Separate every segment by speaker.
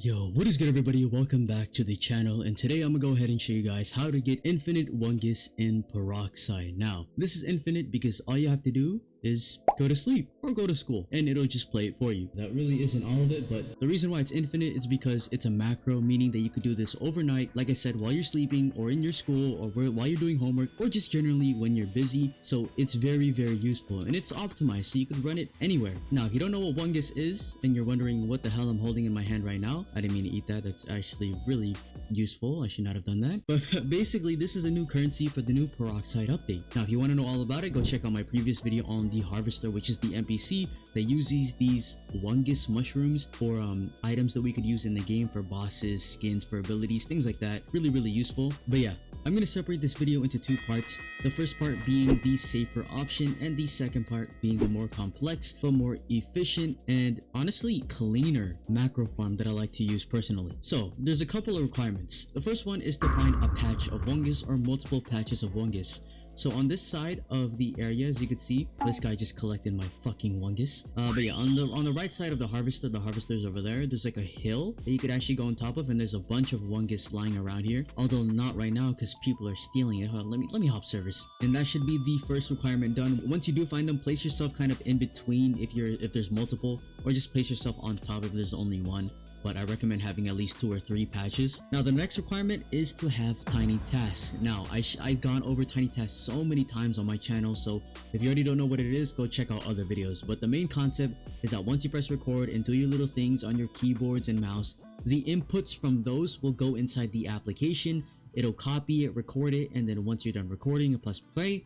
Speaker 1: Yo, what is good everybody? Welcome back to the channel, and today I'm gonna go ahead and show you guys how to get infinite Wungus in Peroxide. Now, this is infinite because all you have to do is go to sleep or go to school and it'll just play it for you. That really isn't all of it, but the reason why it's infinite is because it's a macro, meaning that you could do this overnight, like I said, while you're sleeping or in your school or while you're doing homework or just generally when you're busy. So it's very useful and it's optimized so you could run it anywhere. Now, if you don't know what Wungus is and you're wondering what the hell I'm holding in my hand right now, I didn't mean to eat that. That's actually really useful. I should not have done that. But basically, this is a new currency for the new Peroxide update. Now, if you want to know all about it, go check out my previous video on the Harvester, which is the NPC that uses these Wungus mushrooms for items that we could use in the game for bosses, skins, for abilities, things like that. Really useful. But yeah, I'm going to separate this video into two parts. The first part being the safer option and the second part being the more complex but more efficient and honestly cleaner macro farm that I like to use personally. So there's a couple of requirements. The first one is to find a patch of Wungus or multiple patches of Wungus. So on this side of the area, as you can see, this guy just collected my fucking Wungus. But yeah, on the right side of the harvester's over there. There's like a hill that you could actually go on top of, and there's a bunch of Wungus lying around here. Although not right now because people are stealing it. Hold on, let me hop servers. And that should be the first requirement done. Once you do find them, place yourself kind of in between if there's multiple, or just place yourself on top if there's only one. But I recommend having at least 2 or 3 patches. Now, the next requirement is to have tiny tasks. Now, I've gone over tiny tasks so many times on my channel, so if you already don't know what it is, go check out other videos. But the main concept is that once you press record and do your little things on your keyboards and mouse, the inputs from those will go inside the application. It'll copy it, record it, and then once you're done recording and press play,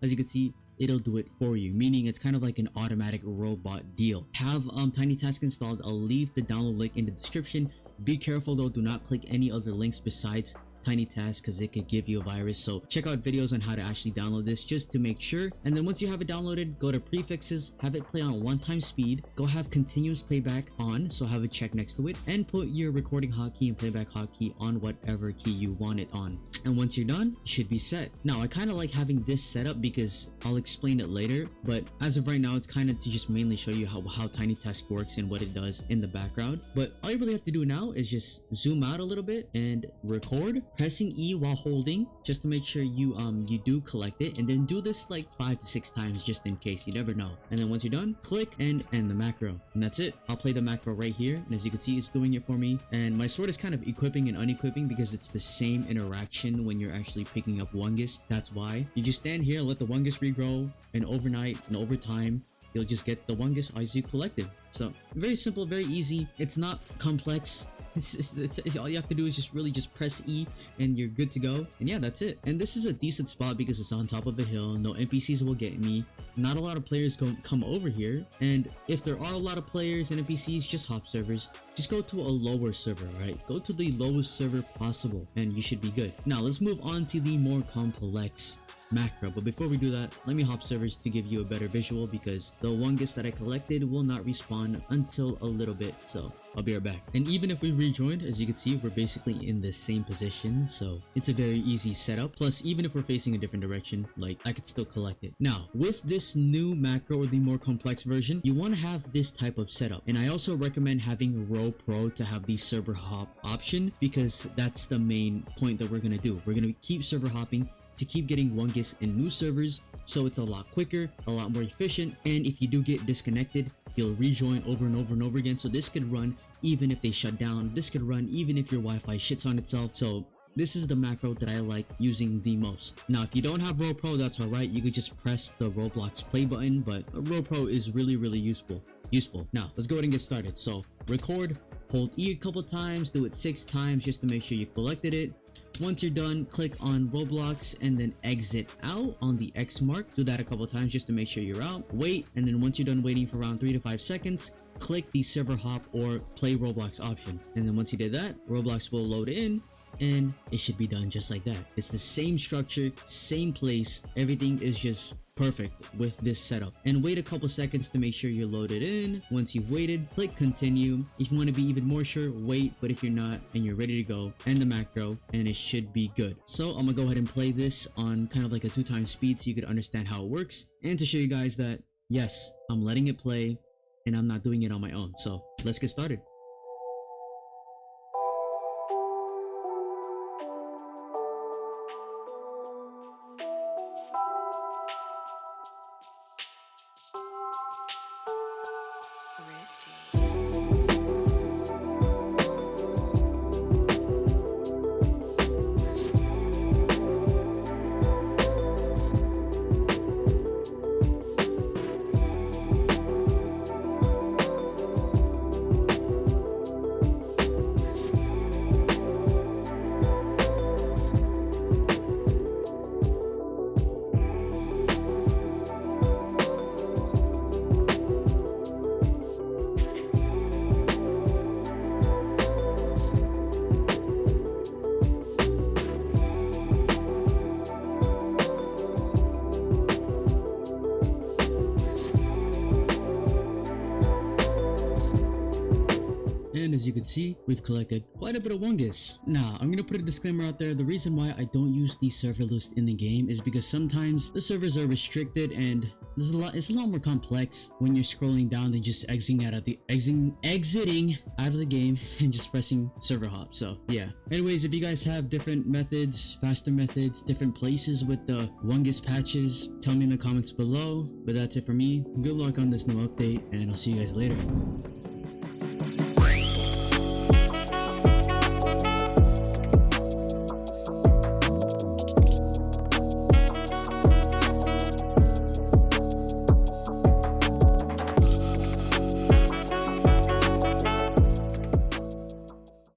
Speaker 1: as you can see, it'll do it for you, meaning it's kind of like an automatic robot deal. Have Tiny Task installed. I'll leave the download link in the description. Be careful though, do not click any other links besides Tiny Task because it could give you a virus. So check out videos on how to actually download this just to make sure. And then once you have it downloaded, go to prefixes, have it play on 1x speed, go have continuous playback on, so have a check next to it, and put your recording hotkey and playback hotkey on whatever key you want it on. And once you're done, you should be set. Now, I kind of like having this set up because I'll explain it later, but as of right now, it's kind of to just mainly show you how Tiny Task works and what it does in the background. But all you really have to do now is just zoom out a little bit and record, pressing E while holding just to make sure you do collect it, and then do this like 5 to 6 times just in case, you never know. And then once you're done, click and end the macro, and that's it. I'll play the macro right here, and as you can see, it's doing it for me. And my sword is kind of equipping and unequipping because it's the same interaction when you're actually picking up Wungus. That's why you just stand here, let the Wungus regrow, and overnight and over time you'll just get the Wungus as you collected. So very simple, very easy. It's not complex. All you have to do is just press E and you're good to go. And yeah, that's it. And this is a decent spot because it's on top of a hill. No NPCs will get me. Not a lot of players come over here. And if there are a lot of players and NPCs, just hop servers. Just go to a lower server, right? Go to the lowest server possible and you should be good. Now let's move on to the more complex macro. But before we do that, let me hop servers to give you a better visual because the Wungus that I collected will not respawn until a little bit, so I'll be right back. And even if we rejoined, as you can see, we're basically in the same position, so it's a very easy setup. Plus, even if we're facing a different direction, like, I could still collect it. Now, with this new macro or the more complex version, you want to have this type of setup. And I also recommend having Row Pro to have the server hop option because that's the main point that we're going to do. We're going to keep server hopping to keep getting Wungus in new servers, so it's a lot quicker, a lot more efficient, and if you do get disconnected, you'll rejoin over and over again. So this could run even if they shut down, this could run even if your Wi-Fi shits on itself. So this is the macro that I like using the most. Now, if you don't have Row Pro, that's alright, you could just press the Roblox play button, but Row Pro is really useful. Now, let's go ahead and get started. So record, hold E a couple times, do it 6 times just to make sure you collected it. Once you're done, click on Roblox and then exit out on the X mark. Do that a couple times just to make sure you're out. Wait, and then once you're done waiting for around 3 to 5 seconds, click the server hop or play Roblox option. And then once you did that, Roblox will load in and it should be done just like that. It's the same structure, same place, everything is just perfect with this setup. And wait a couple seconds to make sure you're loaded in. Once you've waited, click continue. If you want to be even more sure, wait, but if you're not and you're ready to go, end the macro and it should be good. So I'm gonna go ahead and play this on kind of like a 2x speed so you could understand how it works and to show you guys that yes, I'm letting it play and I'm not doing it on my own. So let's get started. see, we've collected quite a bit of Wungus. Now, I'm gonna put a disclaimer out there. The reason why I don't use the server list in the game is because sometimes the servers are restricted and it's a lot more complex when you're scrolling down than just exiting out of the game and just pressing server hop. So yeah. Anyways, if you guys have different methods, faster methods, different places with the Wungus patches, tell me in the comments below. But that's it for me. Good luck on this new update, and I'll see you guys later.